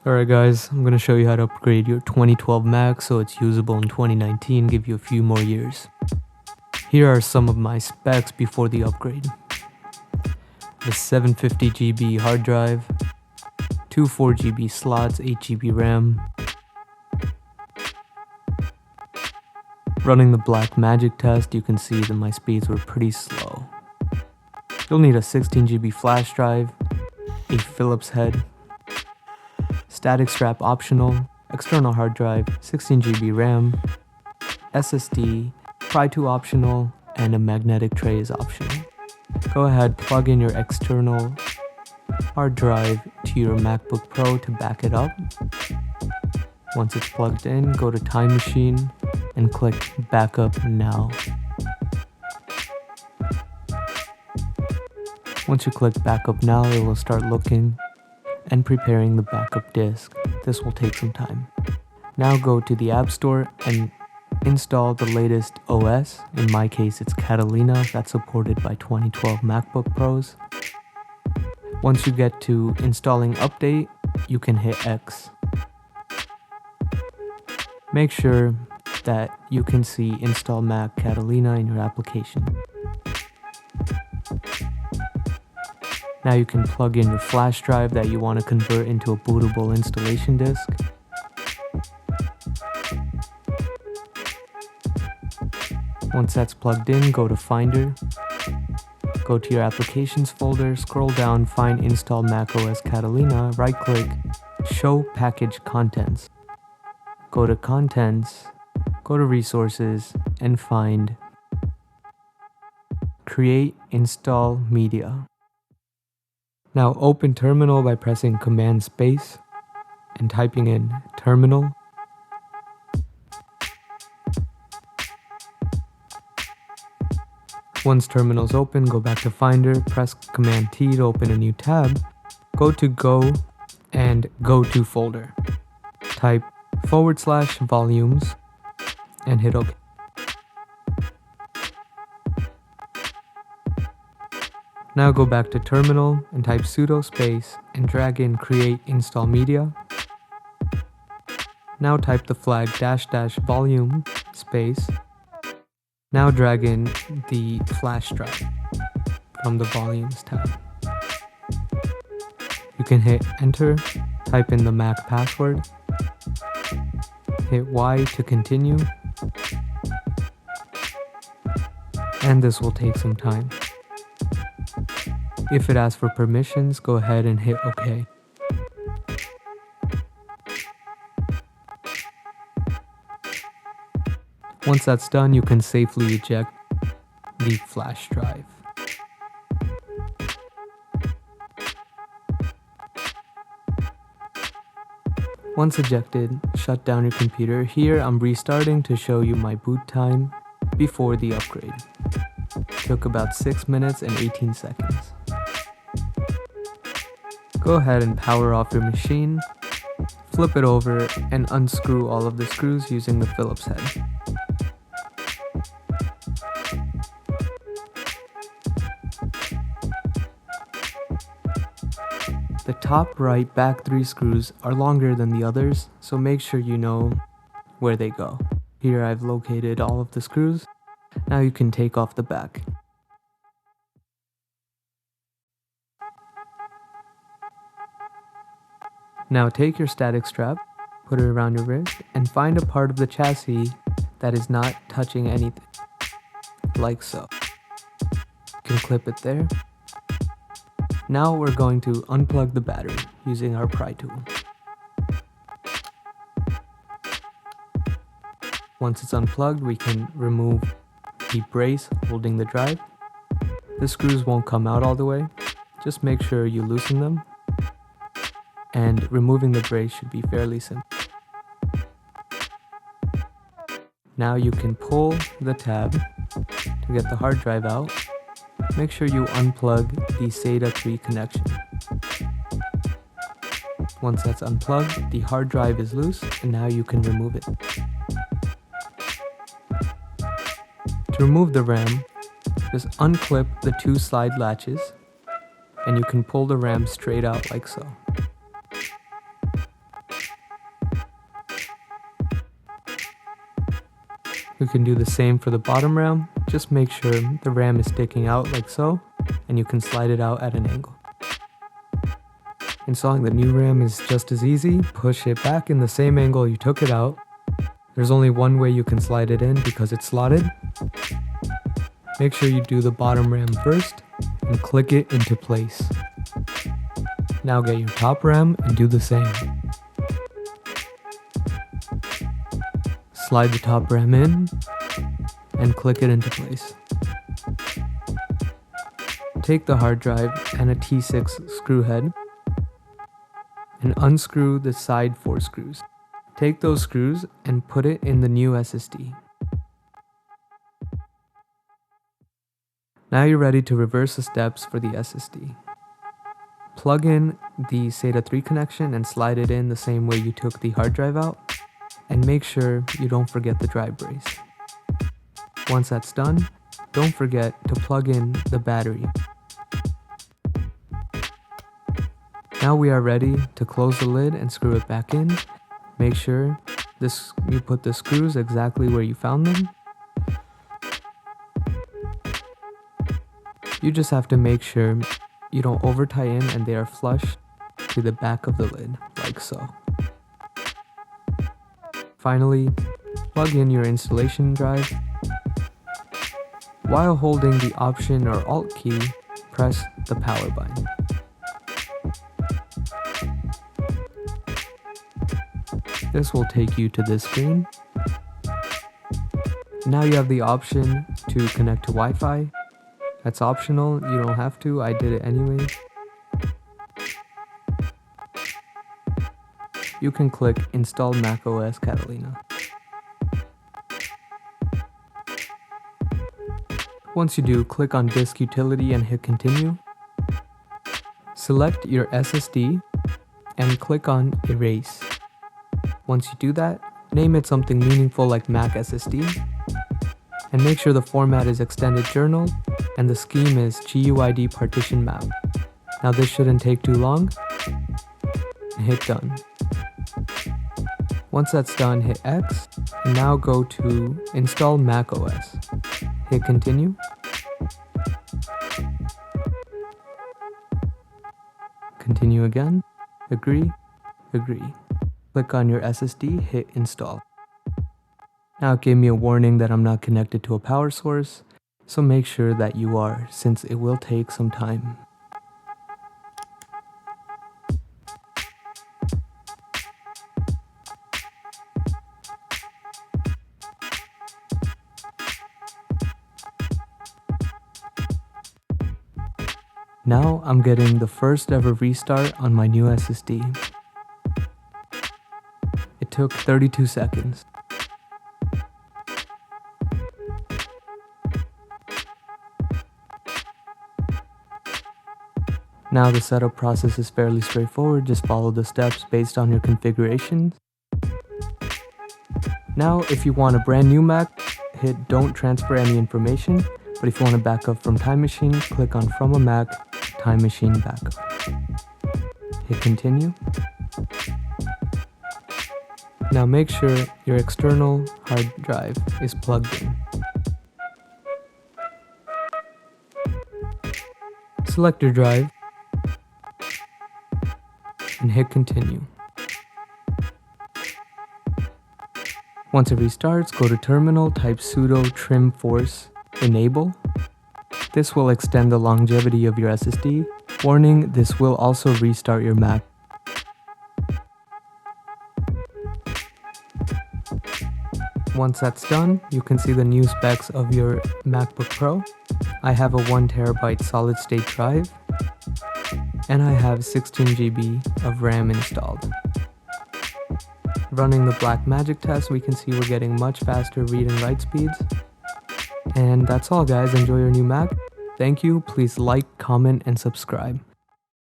Alright guys, I'm going to show you how to upgrade your 2012 Mac so it's usable in 2019, give you a few more years. Here are some of my specs before the upgrade. The 750GB hard drive, two 4GB slots, 8GB RAM, running the Blackmagic test, you can see that my speeds were pretty slow. You'll need a 16GB flash drive, a Phillips head, static strap optional, external hard drive, 16GB RAM, SSD, Pry2 optional, and a magnetic tray is optional. Go ahead, plug in your external hard drive to your MacBook Pro to back it up. Once it's plugged in, go to Time Machine and click Backup Now. Once you click Backup Now, it will start looking and preparing the backup disk. This will take some time. Now go to the App Store and install the latest OS. In my case, it's Catalina, that's supported by 2012 MacBook Pros. Once you get to installing update, you can hit X. Make sure that you can see Install Mac Catalina in your application. Now you can plug in your flash drive that you want to convert into a bootable installation disk. Once that's plugged in, go to Finder. Go to your Applications folder, scroll down, find Install macOS Catalina, right-click, Show Package Contents. Go to Contents, go to Resources, and find Create Install Media. Now open Terminal by pressing Command Space and typing in Terminal. Once Terminal's open, go back to Finder, press Command T to open a new tab. Go to Go and Go To folder. Type /volumes and hit OK. Now go back to Terminal and type sudo space and drag in Create Install Media. Now type the flag --volume space. Now drag in the flash drive from the Volumes tab. You can hit Enter, type in the Mac password, hit Y to continue, and this will take some time. If it asks for permissions, go ahead and hit OK. Once that's done, you can safely eject the flash drive. Once ejected, shut down your computer. Here I'm restarting to show you my boot time before the upgrade. Took about 6 minutes and 18 seconds. Go ahead and power off your machine, flip it over, and unscrew all of the screws using the Phillips head. The top right back 3 screws are longer than the others, so make sure you know where they go. Here I've located all of the screws. Now you can take off the back. Now take your static strap, put it around your wrist, and find a part of the chassis that is not touching anything, like so. You can clip it there. Now we're going to unplug the battery using our pry tool. Once it's unplugged, we can remove the brace holding the drive. The screws won't come out all the way. Just make sure you loosen them. And removing the brace should be fairly simple. Now you can pull the tab to get the hard drive out. Make sure you unplug the SATA 3 connection. Once that's unplugged, the hard drive is loose, and now you can remove it. To remove the RAM, just unclip the 2 slide latches, and you can pull the RAM straight out like so. We can do the same for the bottom RAM. Just make sure the RAM is sticking out like so, and you can slide it out at an angle. Installing the new RAM is just as easy. Push it back in the same angle you took it out. There's only one way you can slide it in because it's slotted. Make sure you do the bottom RAM first and click it into place. Now get your top RAM and do the same. Slide the top RAM in and click it into place. Take the hard drive and a T6 screw head and unscrew the side 4 screws. Take those screws and put it in the new SSD. Now you're ready to reverse the steps for the SSD. Plug in the SATA 3 connection and slide it in the same way you took the hard drive out, and make sure you don't forget the drive brace. Once that's done, don't forget to plug in the battery. Now we are ready to close the lid and screw it back in. Make sure you put the screws exactly where you found them. You just have to make sure you don't over tie in and they are flush to the back of the lid, like so. Finally, plug in your installation drive. While holding the Option or Alt key, press the power button. This will take you to this screen. Now you have the option to connect to Wi-Fi. That's optional, you don't have to, I did it anyway. You can click Install macOS Catalina. Once you do, click on Disk Utility and hit Continue. Select your SSD and click on Erase. Once you do that, name it something meaningful like Mac SSD, and make sure the format is Extended Journal and the scheme is GUID Partition Map. Now this shouldn't take too long, and hit Done. Once that's done, hit X, and now go to Install macOS. Hit Continue. Continue again, agree, agree. Click on your SSD, hit Install. Now it gave me a warning that I'm not connected to a power source, so make sure that you are, since it will take some time. Now I'm getting the first ever restart on my new SSD. It took 32 seconds. Now the setup process is fairly straightforward, just follow the steps based on your configurations. Now if you want a brand new Mac, hit Don't Transfer Any Information, but if you want to back up from Time Machine, click on From a Mac, Time Machine Backup. Hit Continue. Now make sure your external hard drive is plugged in. Select your drive and hit Continue. Once it restarts, go to Terminal, type sudo trim force enable. This will extend the longevity of your SSD. Warning, this will also restart your Mac. Once that's done, you can see the new specs of your MacBook Pro. I have a 1TB solid state drive, and I have 16 GB of RAM installed. Running the Blackmagic test, we can see we're getting much faster read and write speeds. And that's all guys, enjoy your new Mac. Thank you, please like, comment, and subscribe.